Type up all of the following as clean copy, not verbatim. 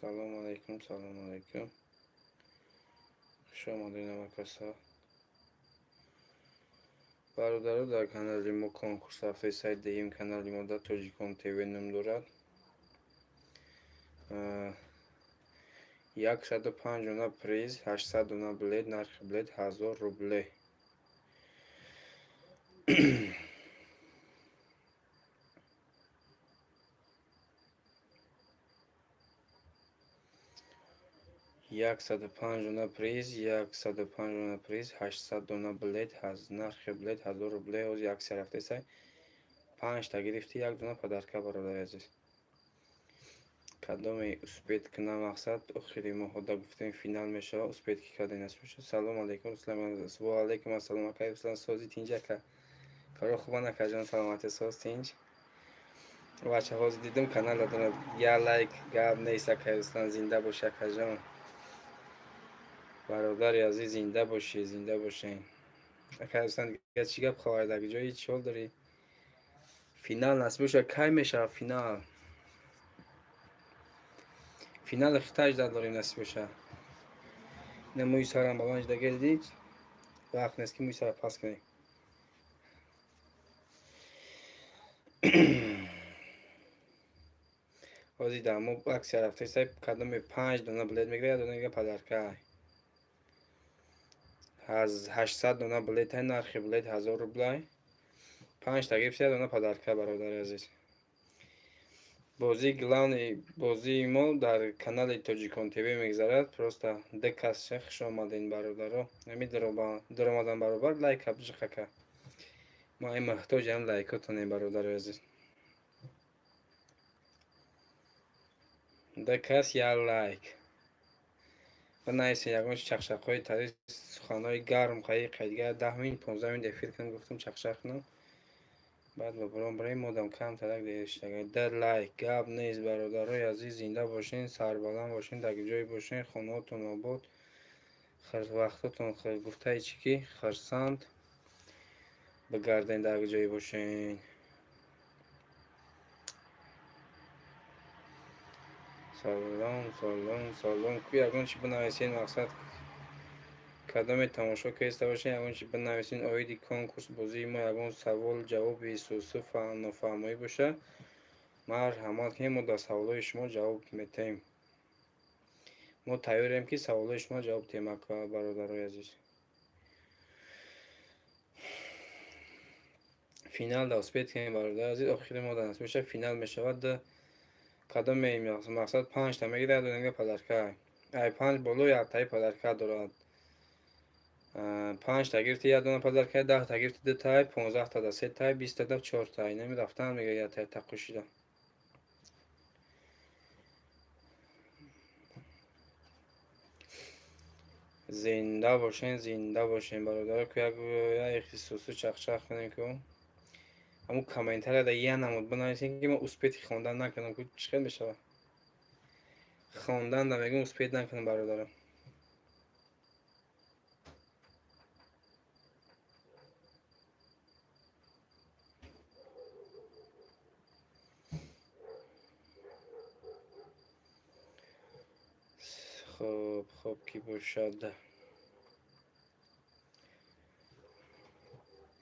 سلام علیکم. خوش آمدین همکاسا. برادرو در کانالی ما کنکورس هفته سایت دهیم کانالی ما در توجیکون تیوی نم دارد. 105 دونا پریز، 800 دونا بلید، نرخ بلید 1000 روبله. یکصد و پنج دونا پریز، 800 دونا بلید، نرخ بلید 1000 روبله. از یک سر هفته سایت 5 تا گرفتی، یک دونا پدرکه برادر عزیز. کدام اسپید که مقصد آخری ما خدا گفتیم فینال میشه. اسپید که کردین اسم میشه. سلام علیکم. و علیکم السلام. اکای اصلا سازی تینجا که کارو خوبه نکجان. سلامت ساز تینج بچه ها دیدم کانال دادن یا لایک گاب نیست. اکای اصلا زنده باشه کجان. برادر عزیز زنده باشی، زنده باشین. اکای اصلا دیگه چی گپ خواهد اگه جایی چول داری فینال نصیب شه. کی میشه فینال؟ فینال اختاج داریم نصیب شه. نموی سرم بالانج دگل دید وقت نیست که موی سر پاس کنی. بازی دامو اکثر هفته سایب کدام 5 دونا بلید میگیره. دونا میگه پدرکه از 800 دونا بلید های نرخی بلید 1000 روبله. 5 تا گرفت دونا پدرکه برادر عزیز. بازی گلان بازی ما در کانال توجیکون تیوی میگذارد. پروستا دکاس شخص آمدین برادرو. نمیدارم با درآمدن برابر لایک ابج خکه. ما این محتاج هم لایکاتون برادر عزیز. دکاس یا لایک و نایسه یکونش چخشق های تاریخ خانه گرم خواهی قیدگه 10 دفیر کن گفتم چخشق نم. بعد با برام برای مادم کم ترک دیشتگه در لایک گاب نیز برادرای عزیز زنده باشین، سربلند باشین، در جای باشین، خانهاتون آباد، وقتتون خیر گفته چی کی خرسند بگردین در جای باشین. سلام کوی اگون چی بنویسین مقصد کدام تماشا که است باشه. اون چی بنویسین آیدی کنکورس بازی ما اون سوال جواب ایسوسو نفهمی باشه. مرحمت که ما در سوالای شما جواب میتیم. ما تیاریم که سوالای شما جواب تیم برادرای عزیز. فینال دا اسپید که برادر عزیز آخر ما دانست میشه فینال میشود. کدام مقصد 5 تا میگیره دونگه پدرکه. ای 5 بالو یا تای پدرکه دارد. 5 تا گرفتی یه دونه پدرکه، 10 تا گرفتی 2 تای، 15 تا دا 3 تای، 20 تا دا 4 تای. نمی رفتن میگه یه تای تقوشیدم. زنده باشین برادر که یک خصوصی چخ کنیم که همون کامنتر دا یه نمود بنویسین که ما اسپیتی خواندن نکنم که چخیل میشه. خواندن دا میگم اسپیت نکنم برادرم. خب کی باشد.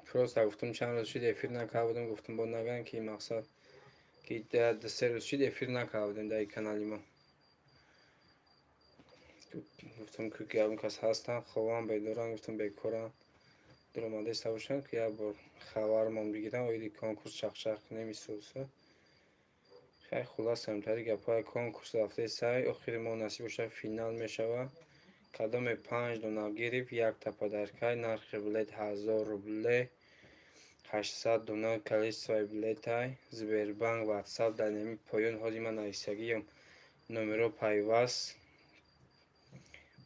فرست گفتم چند روز شد افیر نکردم. گفتم با نگن که مقصد که در 3 روز شد افیر نکردم در کانالی ما. گفتم که اون کس هستن خوام بیدارن. گفتم بیکارن درآمده است باشن که یه بار خبرمون بگیرن اویدی کنکورس چخ نمیسوسه. خیلی خلاص همتری گپای کنکورس هفته سای آخر ما نصیب باشه فینال میشوه. کدام 5 دونا گرفت، 1 تا پدرکه، نرخ بلید 1000 روبله، 800 دونا کلیس سوی بلیت های زبیربانک واتساپ در نمی پایون حالی من ایستگیم نمرو پیوست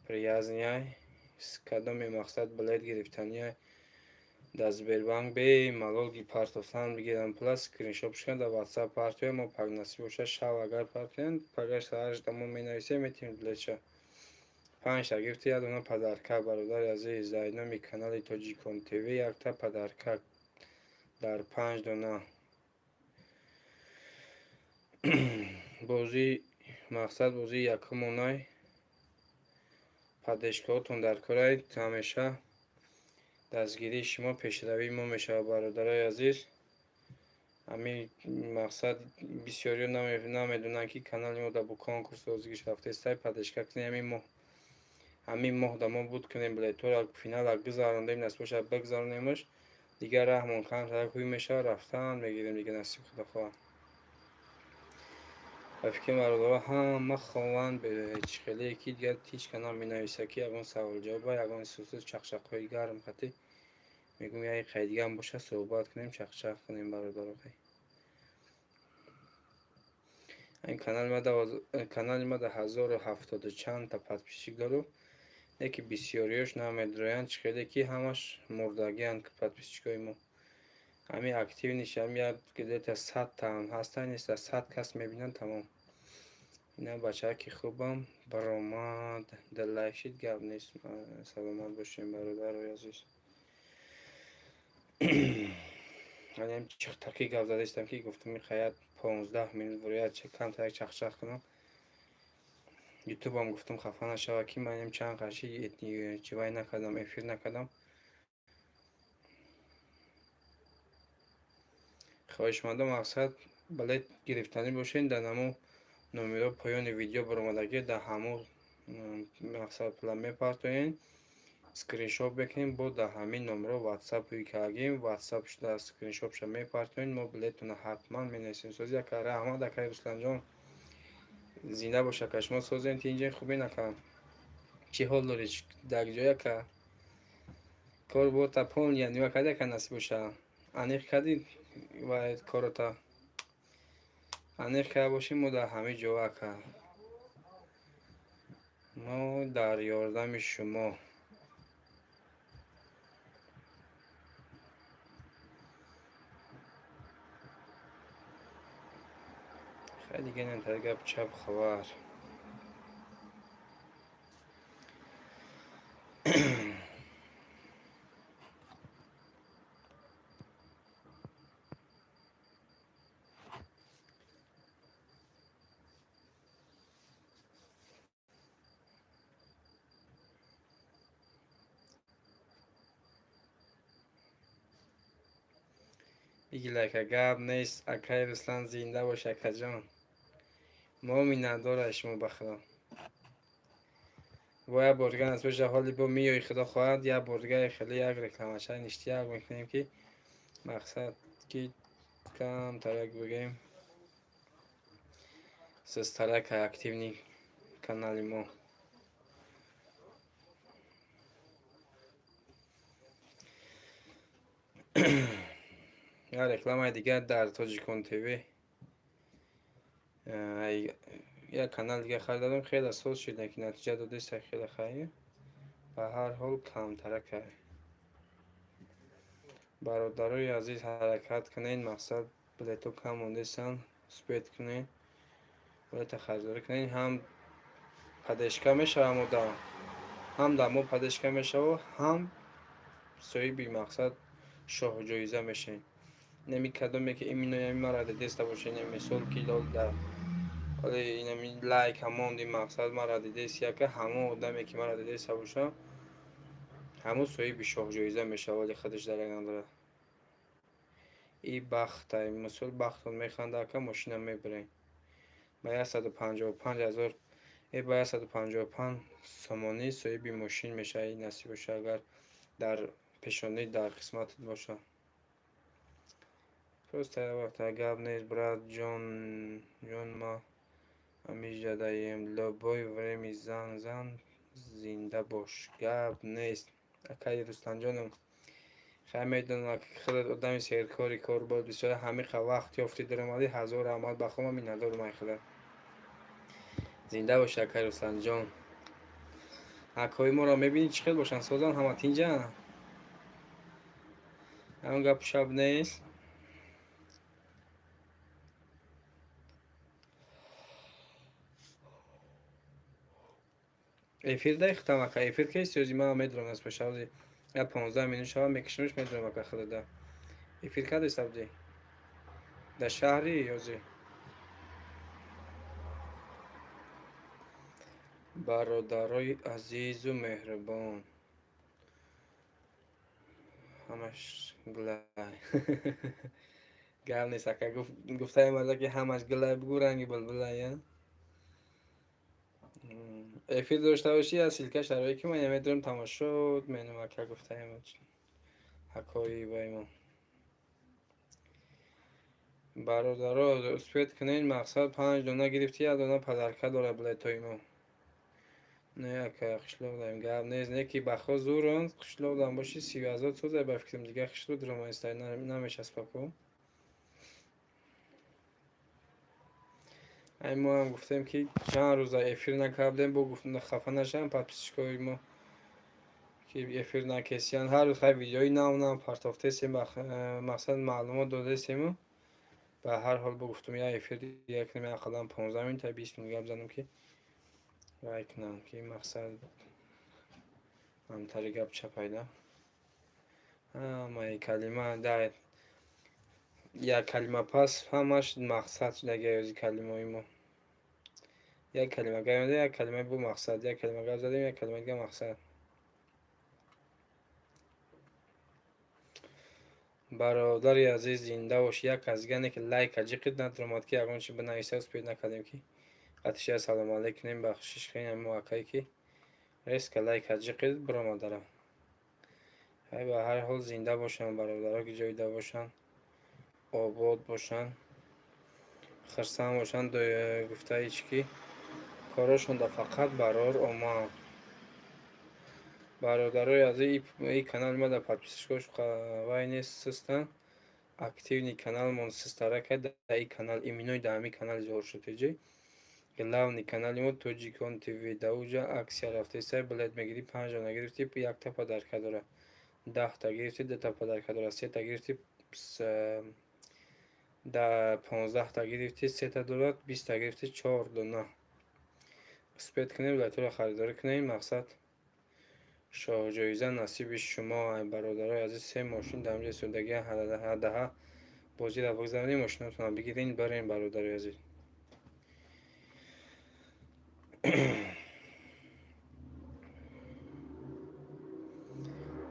پریازنی های کدام مقصد بلیت گرفتنی های در زبیربانک به ملالگی پارتوفتن بگیرن پلاس سکرینشاپ شکن در واتساپ پارتوی ما پاک نصیب باشه. شو اگر پارتوین پاکش سرش دمون می نویسه میتیم بلیت شه. 5 تا گرفتی یه دونه پدرکه برادر عزیز در نمی کانال توجیکون تیوی. 1 تا پدرکه در 5 دونا. мақсад бозии якум онаи падешгоҳотон дар кораи ҳамеша дастгирии шумо пешравии мо мешавад. бародарои азиз, ҳамин мақсад бисёриё намедонанд ки канали мо дар бо конкурс озгиш рафтаистай падешга кунем. ҳамин моҳ да мо буд кунем билетҳоро финала гузаронем, насиб бошад бигзаронемаш. Дигар раҳмон камтар ҳуй мешавад, рафтан мегирем дига насиб худо хоҳад. ба фикри бародаро ҳама хованд ҳеҷ хеле ки дигар ҳеҷ канал менависад ки ягон саволҷавоба, ягон сӯсӯс чақчақҳои гарм хати мегӯм як қайдигам боша суҳбат кунем, чақчақ кунем бародаро. این канали ма да 1070 чанда подписчик дору, яки бисёриёш намедроянд чихеле ки ҳамаш мурдагиянд подписчикои мо. ҳамин активниш ҳам як где-то 100 таам ҳастан, неста 100 кас мебинанд тамом. ина бачаҳо ки хубам баромад диллайшид гап нест. саломат бошем бародарои азиз. ҳалиам чихтаки гап зада истам ки гуфтам мехаят 15 минут буряд камтар чақчақ кунам. ютубам гуфтам хафа нашава ки манам чанд қаши чивай накардам, эфир накардам. хоҳишмандам мақсад балет гирифтанӣ бошед, дар намо номеро поёни видео баромадаги дар ҳамо мақсад пулам мепартоен, скриншот бекунем, бо дар ҳамин номеро ватсап кардем, ватсап шуда скриншотша мепартоен, мо билетона ҳатман менависем. сози ака раҳмат акай Русланҷон, зинда боша ака, шумо созем тинҷаи хубин ака. чӣ ҳол доред дар ҷой ака? кор бота полния нива кади ака насиб боша. аниқ кадид ва корота аниқ када бошем, мо дар ҳамин ҷо ака. мо дар ёрдами шумо. خیلی گنن تا گپ چپ خبر بگی لکه گپ نیست. اکای رسلان زنده باش اکا جان. ما مینداره شما بخدا. و یا بارگان از بشه حالی با میای خدا خواهد یا بارگاه خیلی یک رکلامشه نشتیاق میکنیم که مقصد که کم ترک بگیم سسترک اکتیونی کانالی ما. یا رکلام دیگر در تاجیکون تیوی یا کانال دیگه خریدم، خیلی سوز شده که نتیجه داده است، خیلی خیلی به هر حال کم ترک. برادرای عزیز حرکت کنین، مقصد بلیتو کم مونده سن سپید کنین، بلیت خریداری کنین. هم پدشکا میشه هم دمو پدشکا میشه و هم سوی بی مقصد شاه جایزه میشه. نمی کدومی که این مرا دیسته باشه، نمی مثال که در ولی این لایک همون دی مقصد مرا دیدیست یا که همون آدمی که مرا دیدیست باشه همون سوی بی شاه جایزه میشه، ولی خودش درک نداره. این بخت های مثال بختون میخنده که ماشین میبرین با 155,000 با 155 سامانی سوی بی ماشین میشه. این نصیب باشه اگر در پیشانی در قسمت باشه. پس تا وقت گپ نیست برات جان ما همیشه دایم لبای ورمی زن زنده باش. گپ نیست اکای رستان جانم. خیلی میدونم که خودت آدمی سیرکاری کار باید بسیار همیشه وقت یافتی درآمدی هزار رحمت بخوام می ندارم. من خدا زنده باش اکای رستان جان. اکای ما را میبینی چقدر باشن سازان همه تینجا همون گپ شب نیست. افیر دایختم اکا افیر که سیوزی ما میدونم از پشاوزی یا 15 میلیون شما میکشمش میدونم اکا خدا ده افیر که دست افزی در شهری یوزی برادرای عزیز و مهربان، همش گلای. گل نیست که گفته مرده که همش گلای بگو رنگی بلبلایه. افید داشته باشی از سیلکه شرایی که من نمیدونم تماشا منو که گفته ایم حکایی با ایمان برادرها اسپید کنین مقصد 5 دونه گرفتی از دونه پدرکه داره بله توی ما نه که خشلو داریم گرم نیست نه که بخوا زورن خشلو دارم باشی 30,000 سوزه بفکرم دیگه خشلو درم استای نمیشه اسپاکو این ما هم گفتیم که چند روز افیر نکردیم با گفتم خفه نشم پس پیشکوی ما که افیر نکسیان هر روز خیلی ویدیوی نام پرتافته سیم مقصد معلومات داده سیم به هر حال گفتم یا افیر دیگه کنیم اقلا 15 منت تا 20 منت گپ زنم که رای کنم که مقصد من تری گپ چه پیدا ما کلمه در یک کلمه پس همش مقصد دیگه از کلمه ما یک کلمه گفتیم یک کلمه بو مقصد یک کلمه گفت زدیم یک کلمه دیگه مقصد برادری عزیز زنده باش یک از گنه که لایک اجیقید ندارم که اگه چی بنویسه اس پیدا نکردیم که قطعش سلام علیکم بخشش کنیم موقعی که ریسک لایک اجیقید برام دارم های به هر حال زنده باشن برادرها که جایده باشن آباد باشن خرسان باشن گفته ایچ کی کاراشون دا فقط برار اوما برادرای از این کانال ما دا подписчикош вай нестан активни каналмон сестара ка да и канал иминой да ами канал зор шутеҷи главни канали мо тоҷикон тв дауҷа аксия рафтеса билет мегири 5 дона гирифти якта падарка дора 10 та гирифти 2 та падарка дора 3 та гирифти да 15 та гирифти 3 та дора 20 та гирифти 4 дона спед кунем билетҳоро харидорӣ кунем мақсад шоҳҷоиза насиби шумо бародарои азиз 3 мошин дамҷои судагӣ ҳадаҳа бозиро бигзаронем мошинотонро бигирин барем бародарои азиз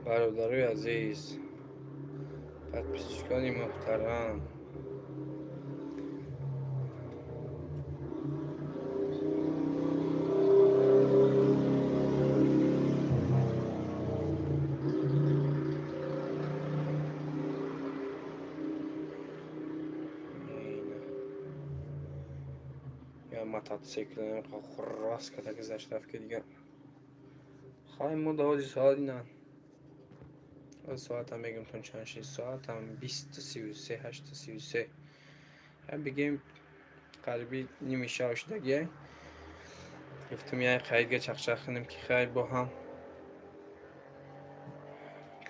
бародарои азиз подписчикони муҳтарам я мотоцикл хуррас када гузаштаф ки дига хай мо дози соатина соатам мегумтон чанд шид соатам 20:33 8:33 бигем қариби ними шав шудагия гуфтум яй қайдга чақчақ кунем ки хай бо ҳам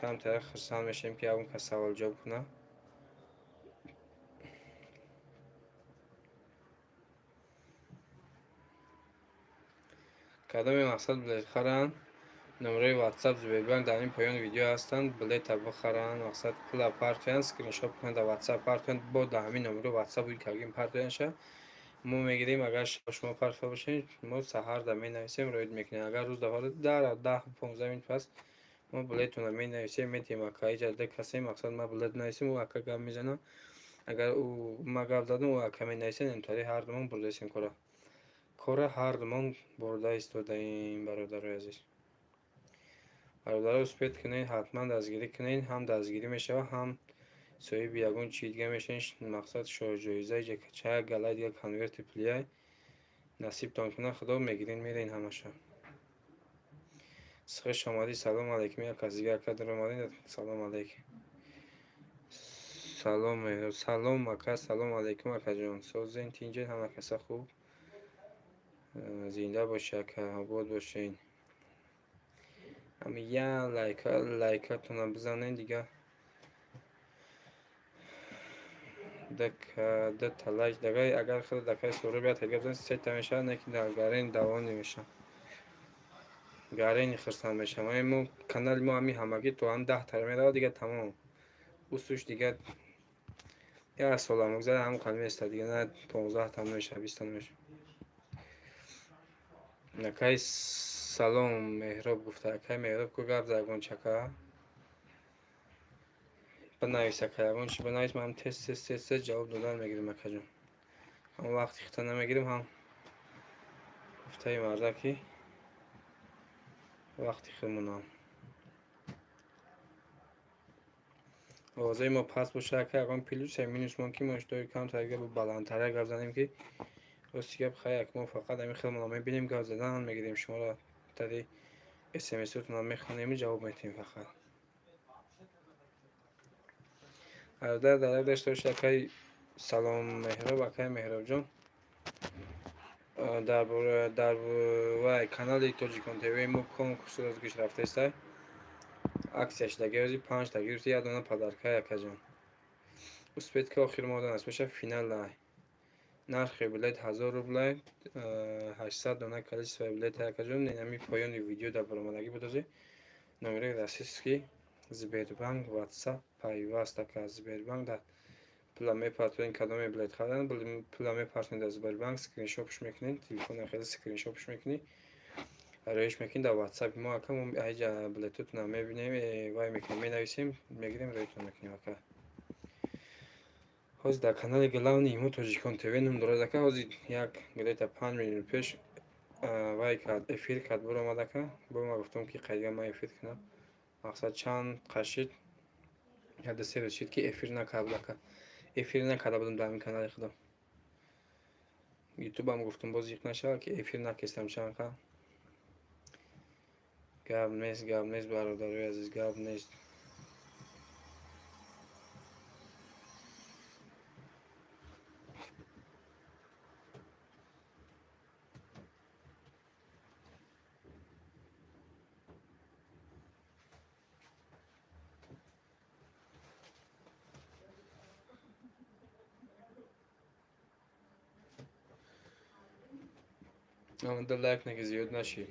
камтар хурсанд мешавем ки ягон кас савол ҷавоб кунад кадоми мақсад билет харанд номерои ватсап зубербанк дар ин поёни видео ҳастанд билета бихаранд мақсад пула партоянд скриншот кунанд дар ватсап партоянд бо дар ҳамин номеро ватсапи кагин партоянд ша мо мегирем агар шумо партия бошед мо саҳар да менависем роид мекунем агар рӯз дафар 10-15 минут пас мо билетонро менависем метем акаи ҷалда касе мақсад ма билет нависем ӯ ака гап мезанам агар ӯ ма гап задам ӯ ака менависем интари ҳардумон бурдасем кора ҳардумон бурда истодаем бародарои азиз бародаро успед кунед ҳатман дастгирӣ кунед ҳам дастгирӣ мешавад ҳам соҳиби ягон чиз дига мешавед мақсад шоҳҷоизаи ҷакача галай дига конверти пулияй насибтон кунад худо мегирин мерен ҳамаша сихош омадӣ салом алейкум як кас дига ака дуромадин салом алейкум салом ака салом алейкум акаҷон созен тинҷен ҳама каса хуб зинда боши ака обод бошен ҳами я лайкатона бизанен дига дата лайк дагай агар худ дакай сура биад ҳага бизан сета мешавад не ки гарен давом немешавад гарени хурсанд мешавад мо канали мо ҳами ҳамагӣ то ҳам 10 тара меравад дига тамом усуш дига як сола мегзара ҳам канал места дига на 15 та мешавад 20 та мешавад акай салом меҳроб гуфта, акай меҳроб ку гап загон чака банавис, акай ягон чи банавис, ман тест ҷавоб додан мегирим акаҷон. ҳам вақти хита намегирим, ҳам гуфтаи марда ки вақти худмонам. овозаи мо паст боша, акай ягон плюс я минус мон ки мо иштори камтар гап баландтара гап занем ки рости гап хай мо фақат ҳамин худмонам мебинем, гап задан мегирем, шуморо тари смсотунам мехонем, ҷавоб метиҳем фақат. бародар дарак дошта боша, акай салом меҳроб, акай меҳробҷон, дар вай канали Тоҷикон ТВ мо конкурс розгӯш рафтестай, аксия шудаги рӯзи 5 та гирифти як дона подарка акаҷон. успед ки охир модан аст боша, финалай нархи билет 1000 рублай, 800 дона количество билет акаҷон. нами поёни видео дар баромадагӣ будози номераи расистки Сбербанк WhatsApp пайваст ака Сбербанк дар пула мепартоен кадоме билет харидан, пула мепартоен дар Сбербанк, скриншотш мекунед, телефон хеле скриншотш мекунед, роиш мекунед дар WhatsApp мо ака, мо айҷа билетотунам мебинем, вай мекунем, менависем, мегирем, роитон мекунем ака. ҳозир дар канали главни мо Тоҷикон ТВ ном дорад ака. ҳозир як где-то 5 минут пеш вай кард, эфир кард, буромад ака, бо ма гуфтам ки қайга ма эфир кунам, мақсад чанд қашид яда се рӯз шид ки эфир накард ака, эфир накарда будам дар ҳамин канали худам. ютубам гуфтам боз иқ нашавад ки эфир накистам чанд ка. гап нест бародарои азиз, гап нест. амада лайк наки зиёд нашид.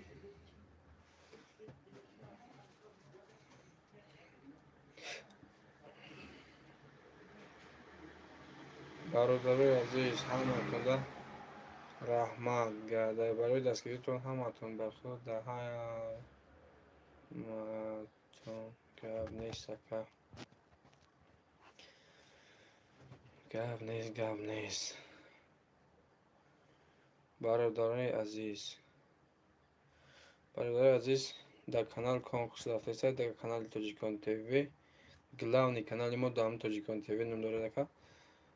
бародарои азиз, ҳаматонда раҳмат, барои дастгиритон ҳаматон ба худ ҳаматон. гап нест ака, гап нест. бародарои азиз, дар канал конкурс рафтесад, дар канали Тоҷикон ТВ, главни канали мо дар Тоҷикон ТВ ном дорад ака.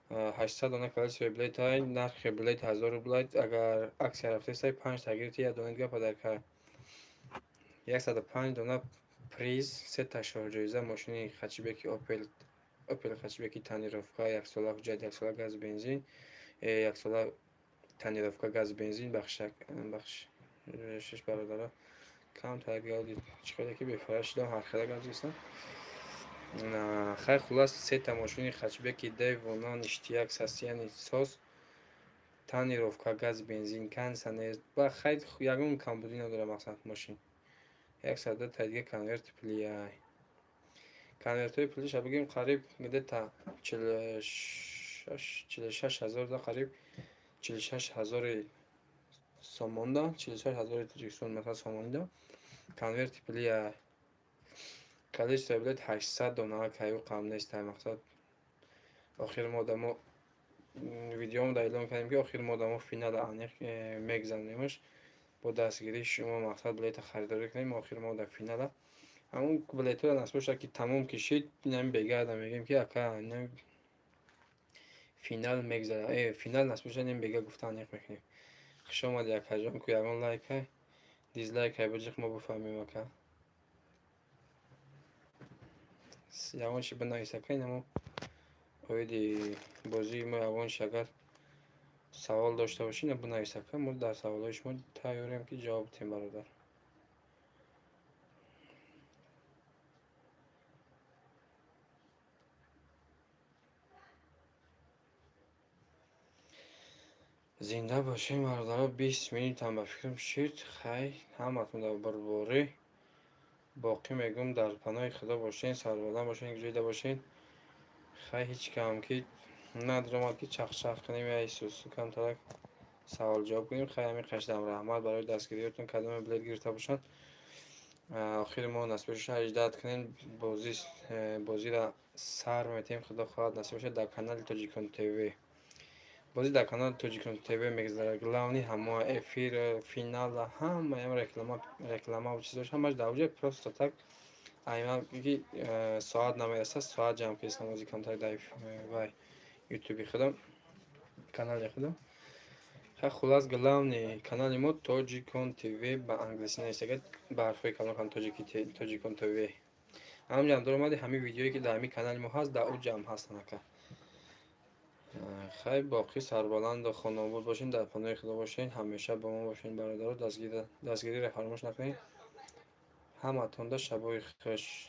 800 дона количество билет ҳай, нархи билет 1000 рублай, агар аксия рафтестай 5 та гирифти як дона дига подарка, 105 дона приз, 3 та шоҳрҷоиза, мошини хачибеки Opel хачибеки танировка, 1 сола ҳуҷҷат, 1 сола газ бензин, 1 сола танировка газ бензин, бахшиш бародаро камтар галди чиқаде ки бефара шудам, ҳархела гап зистам. хай хулас 3 та мошини хачбеки девона ништияк састияни сос, танировка газ бензин, кансанез ба хай ягон камбудӣ надорад мақсад мошин. 100 та дига конверти плияй. конвертои плиша бигем қариб где-то 46,000 да, қариб 46,000 сомон да, 46,000 тоҷикистон мата сомон да. конверти плияй. количество билет 800 дона, кайу қам нест, мақсад охир модамо видеомо да эълон кардем ки охир модамо финал аниқ мегзанемш бо дастгирии шумо, мақсад билета харидорӣ кунем, охир мода финала. ҳамун билетҳоро насб бошад ки тамом кишид, инам бегарда мегем ки ака финал мегзадам, финал насб бошад, ин бега гуфта аниқ мекунем. хуш омади акаҷон, ку ягон лайкай дизлайкай буҷиқ мо буфаҳмем ака. ягон чи бинавис ака, инамо оиди бозии мо ягон чи агар савол дошта бошӣ, ина бинавис ака, мо дар саволҳои шумо тайёрем ки ҷавоб диҳем бародар. зинда бошем бародаро, 20 минутам ба фикрам шид. хай ҳаматон дар барборӣ боқӣ мегӯм дар паноҳи худо бошен, сарбаланд бошен, ҷойда бошен. хай ҳеҷ кам ки надромад ки чахчах кунем, я сусу камтарак سوال جواب کنیم. خیلی همین خشدم رحمت برای دستگیریتون کدام بلد گرفته باشن. آخر ما نصیبش اجداد کنین بازی را سر میتیم. خدا خواهد نصیب شد در کانال تاجیکان تیوی. بازی در کانال تاجیکان تیوی میگذره. گلاونی همه افیر فینال همه هم رکلام و چیزاش همش در اوج پروست تک اینا کی ساعت نمیرسه ساعت جمع کردن بازی کانتر در وای یوتیوب خودم کانال خودم. خلاص گلاونی کانال ما تاجیکان تیوی با انگلیسی نوشته با حرفای کلان تاجیکان تیوی. همجا در اومده همین ویدیویی که در همین کانال ما هست در اون جمع هستن که خیلی باقی سربلند و خانواده باشین در پناه خدا باشین همیشه با ما باشین برادر. دستگیری را فراموش نکنین. همتون شبای خوش.